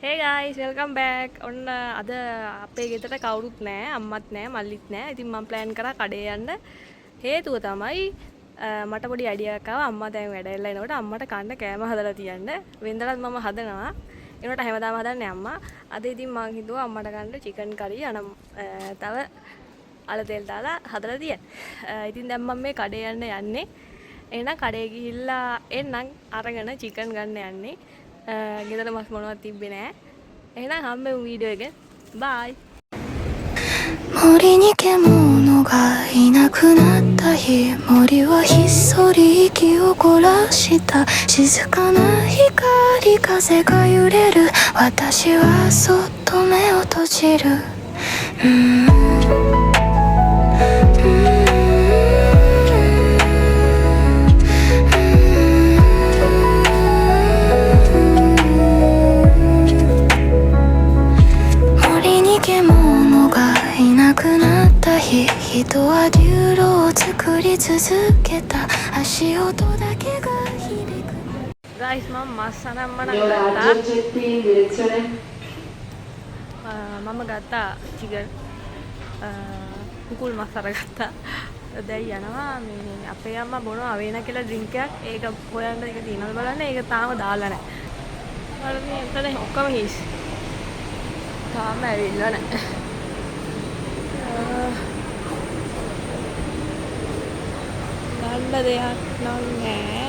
Hey guys, welcome back. ඔන්න අද අපේ ගෙදරට කවුරුත් නැහැ, අම්මත් නැහැ, මල්ලිත් නැහැ. ඉතින් මම plan කරා කඩේ යන්න. හේතුව තමයි මට පොඩි අයිඩියා එකක් ආවා. අම්මා දැන් වැඩ ඉල්ල එනකොට අම්මට කන්න කෑම හදලා තියන්න. වෙනදලත් මම හදනවා. ඒනට හැමදාම හදන්නේ අම්මා. අද ඉතින් මං හිතුවා අම්මට ගන්න chicken curry තව අල තෙල් දාලා හදලා තියන්න. ඉතින් දැන් මම මේ කඩේ යන්න යන්නේ. එහෙනම් කඩේ ගිහිල්ලා එන්නම් අරගෙන chicken ගන්න යන්නේ. ගෙදර මස් මොනවත් තිබ්බේ නෑ. එහෙනම් හම්බෙමු වීඩියෝ එකෙන්. බයි. 森に獣がいなくなった日森はひっそり息を凝らした静かな光風が揺れる私はそっと目を閉じる人は流路を作り続けた足音だけが響く Guys, මම මස් අනම්මන ගත්තා. මම ගත්තා chicken. කුකුල් මස් අරගත්තා. දැන් යනවා මේ අපේ අම්මා බොනවා අවේන කියලා drink එකක්. ඒක හොයන්න එක තියනවද බලන්න. ඒක තාම දාලා නැහැ. බලමු එතන ඔක්කොම හිස්. තාම ඇවිල්ලා නැහැ. ගන්න දෙයක් නම් නෑ.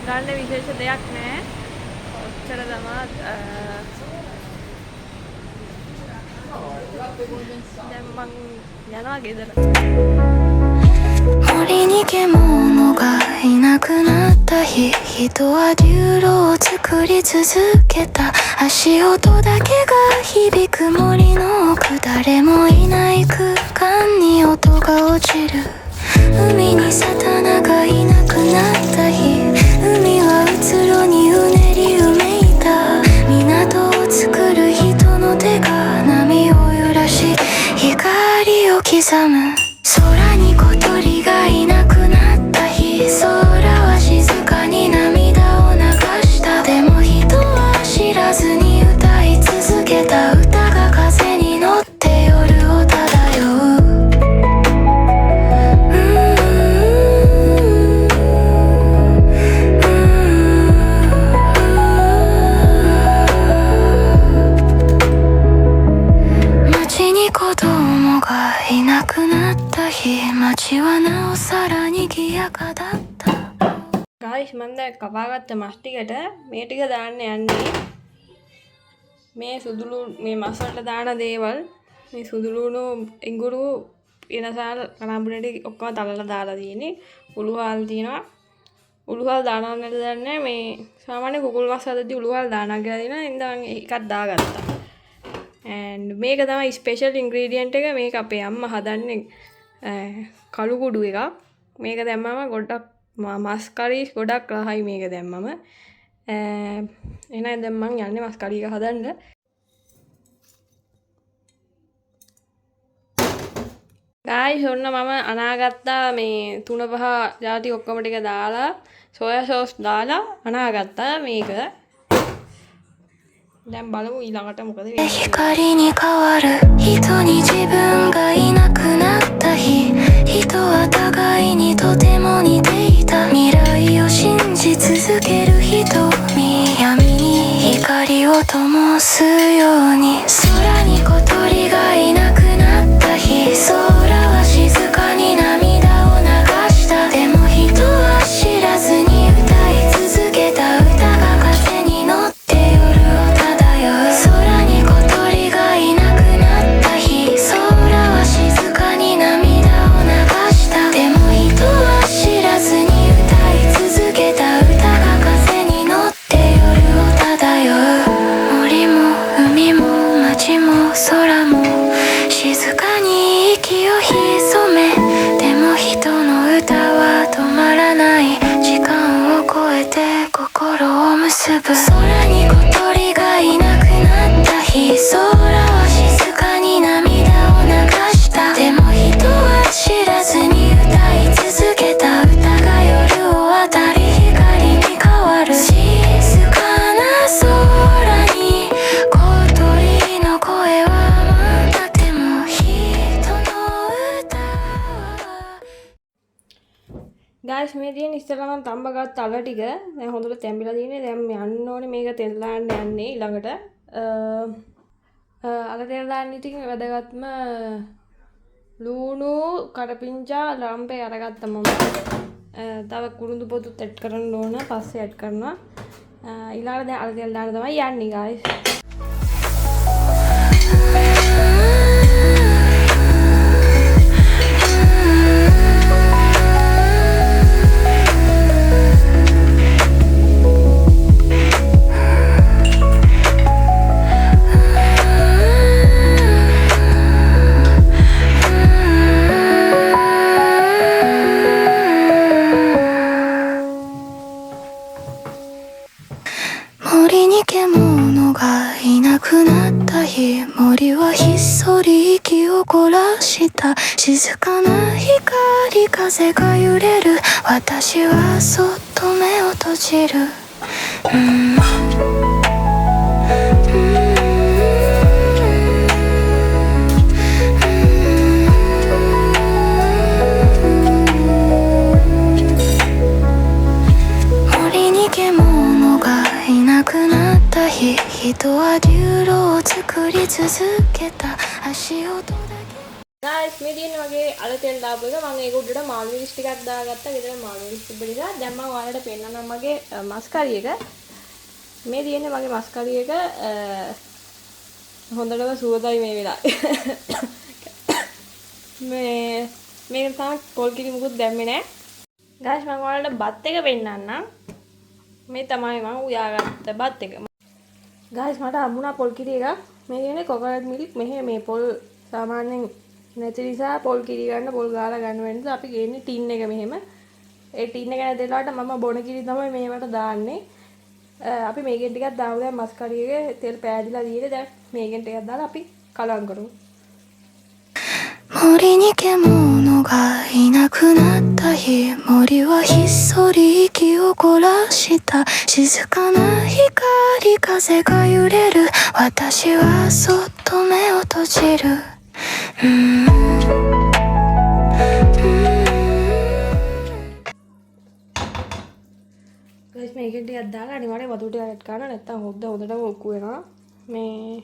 ගන්න විශේෂ දෙයක් නෑ. ඔච්චර තමයි දැන් මං යනවා ගෙදර. 森に獣がいなくなった日人は流路を作り続けた足音だけが響く森の奥誰もいない空間に音が落ちる海に魚がいなくなった日海はうつろにうねりうめいた港を作る人の手が波を揺らし光を刻む空に小鳥がいなくなった日空は静かに涙を流したでも人は知らずに歌い続けた歌が風に乗って夜を漂う街に子供がいなくなった日街はなおさらに賑やかだった Guys, මම දැන් කපාගත්ත මස් ටිකට මේ ටික දාන්න යන්නේ. මේ සුදුළු මේ මස් වලට දාන දේවල් මේ සුදුළුණු ඉඟුරු වෙනසාල කනඹුනේට ඔක්කොම තලලා දාලා තියෙන්නේ. උළුහල් තියෙනවා. උළුහල් දානවන්නද දන්නේ මේ සාමාන්‍ය කුකුල් මස් හදද්දි උළුහල් දානවා කියලා දෙනවා. ඉතින් මම එකක් දාගත්තා. and මේක තමයි ස්පෙෂල් ඉන්ග්‍රීඩියන්ට් එක. මේක අපේ අම්මා හදන්නේ කළු කුඩු එකක්. මේක දැම්මම ගොඩක් මස් කරි ගොඩක් රහයි මේක දැම්මම. එහෙනම් දැන් මං යන්නේ මස් කරි එක හදන්න. guys ඔන්න මම අනාගත්තා මේ 3-5 ಜಾති ඔක්කොම ටික දාලා සෝයා සෝස් දාලා අනාගත්තා මේක. දැන් බලමු ඊළඟට මොකද වෙන්නේ. 光に変わる人に自分がいなくなった日人は互いにとても似ていた未来を信じ続ける瞳闇に光を灯すように空に小鳥がいなくなった日空は静かに涙を流したでも人は知らずに歌い続けた歌が風に乗って夜を漂う空に小鳥がいなくなった日空は静かに涙を流したでも人は知らずに歌い続けた歌が風に乗って夜を漂う森も海も街も空も静かに息を潜めでも人の歌は止まらない時間を超えて心を結ぶ空に小鳥がいなくなった日空は静かに涙を流したでも人は知らずに歌い続けた歌が夜を渡り光に変わる静かな ගායිස් මේ තියෙන ඉස්සෙල්ලා මම තඹ ගත්ත අල ටික දැන් හොඳට තැඹිලා තියෙන්නේ. දැන් මේ යන්න ඕනේ මේක තෙල් දාන්න යන්නේ ඊළඟට. අල තෙල් දාන්න ඉතින් වැදගත්ම ලුණු කරපිංචා ලම්පේ අරගත්තා මම. තව කුරුඳු පොතුත් ඇඩ් කරන්න ඕන පස්සේ ඇඩ් කරනවා. ඊළඟට දැන් අල තෙල් දාන්න තමයි යන්නේ ගායිස්.森はひっそり息を凝らした静かな光風が揺れる私はそっと目を閉じる森に獣がいなくなった日人は流路を作り続けた足音だけගායිස් මේ තියෙන වගේ අල තෙල් දාපු එක මම ඒක උඩට මාළු මිරිස් ටිකක් දාගත්තා. ගෙදර මාළු මිරිස් තිබ්බ නිසා දැන් මම ඔයාලට පෙන්නන්නම් මගේ මස් කරි එක. මේ තියෙන්නේ මගේ මස් කරි එක හොඳටම සුවදයි මේ වෙලාවේ. මේක තමයි පොල් කිරි මුකුත් දැම්මේ නැහැ. ගායිස් මම ඔයාලට බත් එක පෙන්නන්නම්. මේ තමයි මම උයාගත්ත බත් එක. ගායිස් මට හම්බුණා පොල් කිරි එකක්. මේ කියන්නේ කොකනට් මිල්ක්. මෙහෙ මේ පොල් සාමාන්‍යයෙන් නැති නිසා පොල් කිරි ගන්න පොල් ගාලා ගන්න වෙන නිසා අපි ගේන්නේ ටින් එක මෙහෙම. ඒ ටින් එක නැදලාට මම බොන කිරි තමයි මේවට දාන්නේ. අපි මේකෙන් ටිකක් දාමු දැන් මස් කරි එකේ තෙල් පෑදිලා තියෙන්නේ. දැන් මේකෙන් ටිකක් දාලා අපි කලවම් කරමු. 森に獣がいなくなった日森はひっそり息を凝らした静かな光風が揺れる私はそっと目を閉じるගයිස් මේකෙන් ටිකක් දාලා අනිවාර්යෙන් වතුර ටිකක් ඇඩ් කරන්න නැත්නම් හොද්දම ඔක්කු වෙනවා. මේ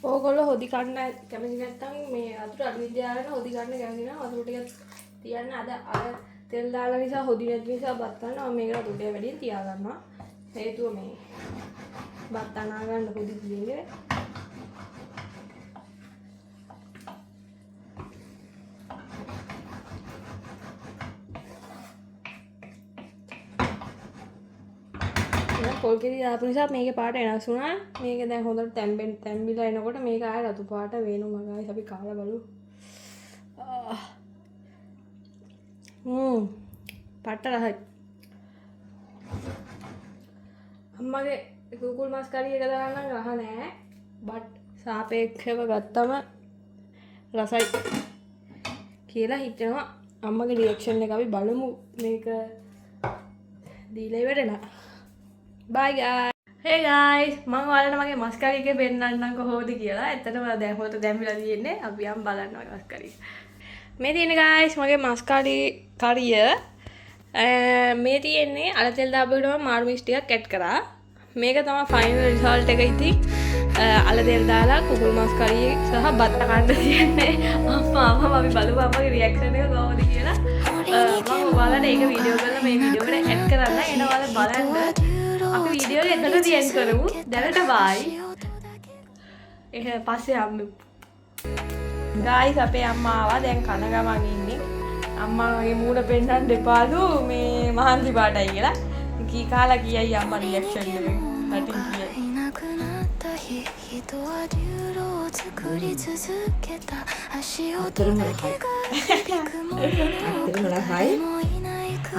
ඕගොල්ලෝ හොදි කන්න කැමති නැත්නම් මේ වතුර අඩු විදියාගෙන හොදි කන්න කැමති නම් වතුර ටිකක් තියන්න. අර තෙල් දාලා නිසා හොදි නැති නිසා බත් ගන්නවා. මම මේකට වතුර ටික වැඩියෙන් තියා ගන්නවා. හේතුව මේ බත් අනා ගන්න හොදි දෙන්නේ. පොල් කිරි දාපු නිසා මේකේ පාට වෙනස් වුණා. මේක දැන් හොඳට තැම්බිලා එනකොට මේක ආය රතු පාට වෙනවා ගායිස්. අපි කාලා බලමු. පාට රහයි. අම්මගේ කුකුල් මස් කරි එක දාන්න රහ නෑ. බට් සාපේක්ෂව ගත්තම රසයි කියලා හිතෙනවා. අම්මගේ රියැක්ෂන් එක අපි බලමු. මේක දීලා ඉවරලා. Bye guys. Hey guys, මම ඔයාලට මගේ මස් කරි එක පෙන්නන්නම් කොහොමද කියලා. ඇත්තටම දැන් හොත දැම්මිලා තියෙන්නේ. අපි යම් බලන්න මස් කරි. මේ තියෙන්නේ guys මගේ මස් කරිය. මේ තියෙන්නේ අල තෙල් දාපුවම මාළු මිරිස් ටිකක් ඇඩ් කරා. මේක තමයි ෆයිනල් රිසල්ට් එක ඉතින්. අල තෙල් දාලා කුකුල් මස් කරිය සහ බත් කන්න තියෙන්නේ. අම්මා අපි බලමු අම්මගේ රියැක්ෂන් එක කොහොමද කියලා. මම ඔයාලට ඒක වීඩියෝ කරලා මේ වීඩියෝ එකට ඇඩ් කරන්න. එන ඔයාලා බලන්න. අපි වීඩියෝ එක එතනදී එන්ඩ් කරමු. දැනට බයි. එහෙනම් පස්සේ යමු. ගායිස් අපේ අම්මා ආවා. දැන් කන ගමන් ඉන්නේ. අම්මාගේ මූණ පෙන්නන්න දෙපාලු මේ මහන්සි පාටයි කියලා. කී කාලා කියයි අම්මා රියැක්ෂන් එක. හටින් කියයි. 人は流路を作り続けた足音だけが響くもの誰もいない空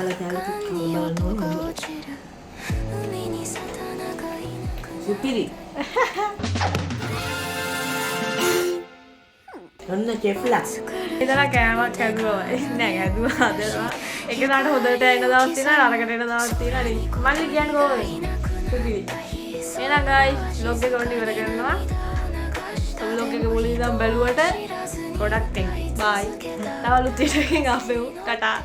に男が落ちる海に魚がいなくなる ඔන්න චෙෆ්ලා ඉතල කෑමක් හැදුවා නෑ හැදුවා හදලා එක දාට හොඳට එන දවස් තියෙනවා නරකට එන දවස් තියෙනවා නේ මම කියන්නේ කොහොමද සුපිරි එහෙනම් guys vlog එක ඔන්න ඉවර කරනවා vlog එක මුලින් ඉඳන් බැලුවට ගොඩක් thanks bye තව ලුත් එකකින් ආපෙමු ටටා